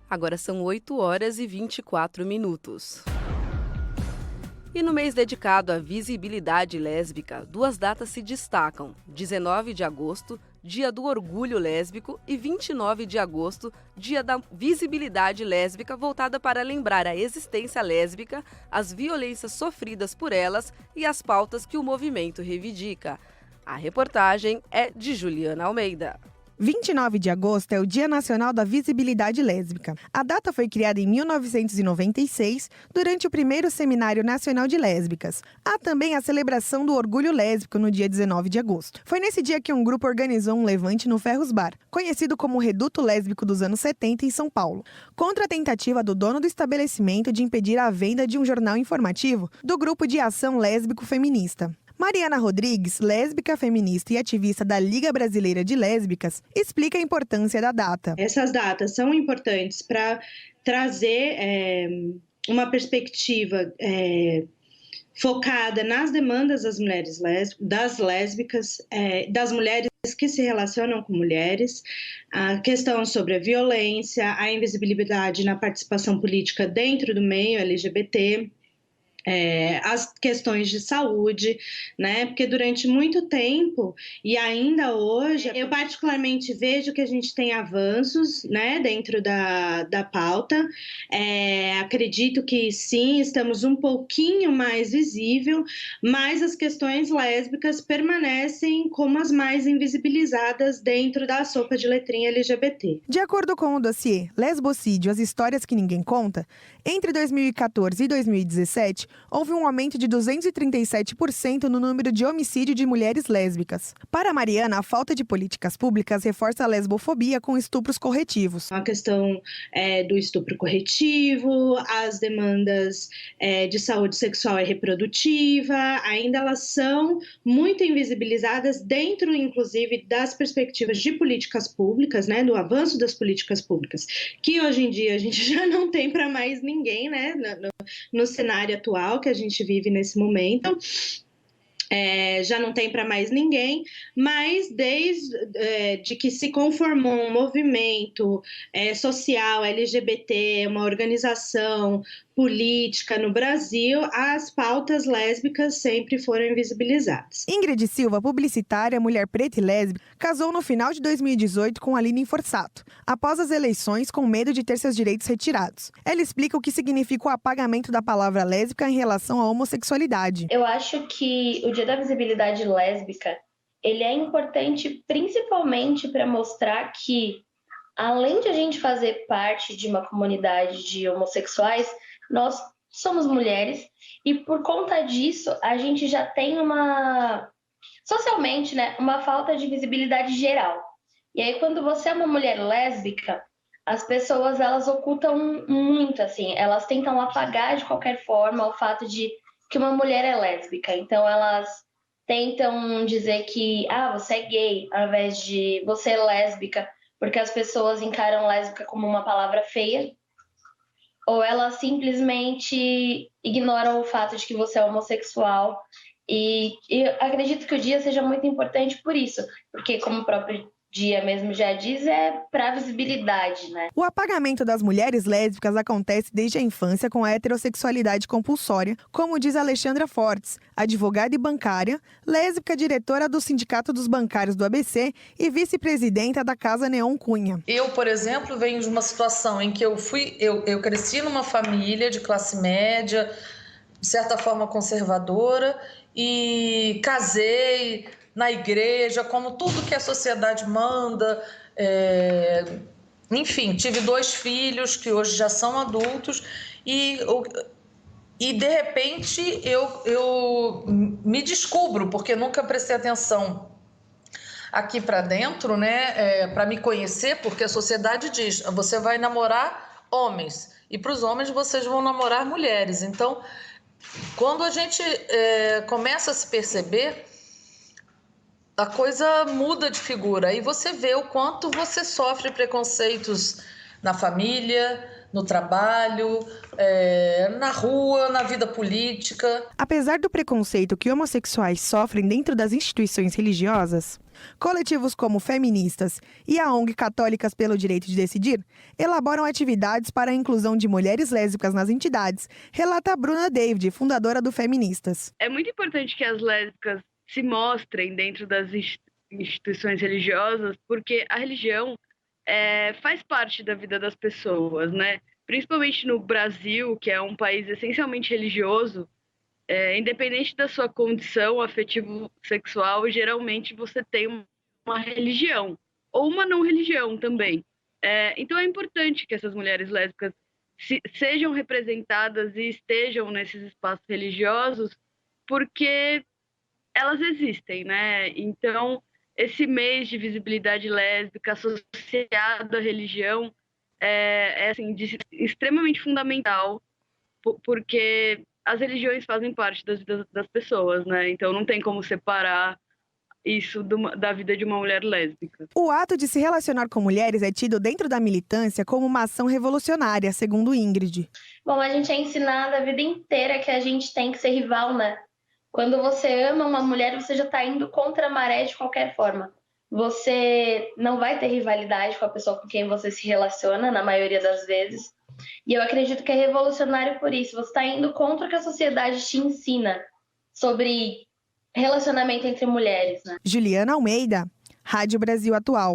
Agora são 8h24. E no mês dedicado à visibilidade lésbica, 2 datas se destacam: 19 de agosto, Dia do Orgulho Lésbico, e 29 de agosto, Dia da Visibilidade Lésbica, voltada para lembrar a existência lésbica, as violências sofridas por elas e as pautas que o movimento reivindica. A reportagem é de Juliana Almeida. 29 de agosto é o Dia Nacional da Visibilidade Lésbica. A data foi criada em 1996, durante o primeiro Seminário Nacional de Lésbicas. Há também a celebração do Orgulho Lésbico no dia 19 de agosto. Foi nesse dia que um grupo organizou um levante no Ferros Bar, conhecido como Reduto Lésbico dos anos 70 em São Paulo, contra a tentativa do dono do estabelecimento de impedir a venda de um jornal informativo do Grupo de Ação Lésbico Feminista. Mariana Rodrigues, lésbica, feminista e ativista da Liga Brasileira de Lésbicas, explica a importância da data. Essas datas são importantes para trazer uma perspectiva focada nas demandas das mulheres das lésbicas, das mulheres que se relacionam com mulheres, a questão sobre a violência, a invisibilidade na participação política dentro do meio LGBT, as questões de saúde, né? Porque durante muito tempo, e ainda hoje, eu particularmente vejo que a gente tem avanços, né, dentro da pauta. Acredito que sim, estamos um pouquinho mais visível, mas as questões lésbicas permanecem como as mais invisibilizadas dentro da sopa de letrinha LGBT. De acordo com o dossiê Lesbocídio, as histórias que ninguém conta, entre 2014 e 2017, houve um aumento de 237% no número de homicídio de mulheres lésbicas. Para Mariana, a falta de políticas públicas reforça a lesbofobia com estupros corretivos. A questão do estupro corretivo, as demandas de saúde sexual e reprodutiva, ainda elas são muito invisibilizadas dentro, inclusive, das perspectivas de políticas públicas, né, do avanço das políticas públicas, que hoje em dia a gente já não tem para mais ninguém, né, no cenário atual que a gente vive nesse momento. Já não tem para mais ninguém, mas desde que se conformou um movimento social LGBT, uma organização política no Brasil, as pautas lésbicas sempre foram invisibilizadas. Ingrid Silva, publicitária, mulher preta e lésbica, casou no final de 2018 com Aline Forsato, após as eleições com medo de ter seus direitos retirados. Ela explica o que significa o apagamento da palavra lésbica em relação à homossexualidade. Eu acho que o Dia da Visibilidade Lésbica, ele é importante principalmente para mostrar que, além de a gente fazer parte de uma comunidade de homossexuais, nós somos mulheres e, por conta disso, a gente já tem socialmente, né, uma falta de visibilidade geral. E aí, quando você é uma mulher lésbica, as pessoas, elas ocultam muito, assim, elas tentam apagar de qualquer forma o fato de que uma mulher é lésbica. Então, elas tentam dizer que, você é gay, ao invés de você é lésbica, porque as pessoas encaram lésbica como uma palavra feia, ou elas simplesmente ignoram o fato de que você é homossexual. E acredito que o dia seja muito importante por isso, porque, como o próprio dia mesmo já diz, é para visibilidade, né? O apagamento das mulheres lésbicas acontece desde a infância com a heterossexualidade compulsória, como diz Alexandra Fortes, advogada e bancária, lésbica, diretora do Sindicato dos Bancários do ABC e vice-presidenta da Casa Neon Cunha. Eu, por exemplo, venho de uma situação em que eu cresci numa família de classe média, de certa forma conservadora, e casei na igreja, como tudo que a sociedade manda. Enfim, tive 2 filhos que hoje já são adultos e de repente eu me descubro, porque nunca prestei atenção aqui para dentro, né, para me conhecer, porque a sociedade diz, você vai namorar homens e para os homens vocês vão namorar mulheres. Então, quando a gente começa a se perceber, a coisa muda de figura e você vê o quanto você sofre preconceitos na família, no trabalho, na rua, na vida política. Apesar do preconceito que homossexuais sofrem dentro das instituições religiosas, Coletivos como Feministas e a ONG Católicas pelo Direito de Decidir elaboram atividades para a inclusão de mulheres lésbicas nas entidades, relata a Bruna David, fundadora do Feministas. É muito importante que as lésbicas se mostrem dentro das instituições religiosas, porque a religião faz parte da vida das pessoas, né? Principalmente no Brasil, que é um país essencialmente religioso, independente da sua condição afetivo-sexual, geralmente você tem uma religião, ou uma não religião também. Então é importante que essas mulheres lésbicas sejam representadas e estejam nesses espaços religiosos, porque elas existem, né? Então, esse mês de visibilidade lésbica associado à religião assim, extremamente fundamental, porque as religiões fazem parte das vidas das pessoas, né? Então não tem como separar isso da vida de uma mulher lésbica. O ato de se relacionar com mulheres é tido dentro da militância como uma ação revolucionária, segundo Ingrid. Bom, a gente é ensinado a vida inteira que a gente tem que ser rival, né? Quando você ama uma mulher, você já está indo contra a maré de qualquer forma. Você não vai ter rivalidade com a pessoa com quem você se relaciona, na maioria das vezes. E eu acredito que é revolucionário por isso. Você está indo contra o que a sociedade te ensina sobre relacionamento entre mulheres, né? Juliana Almeida, Rádio Brasil Atual.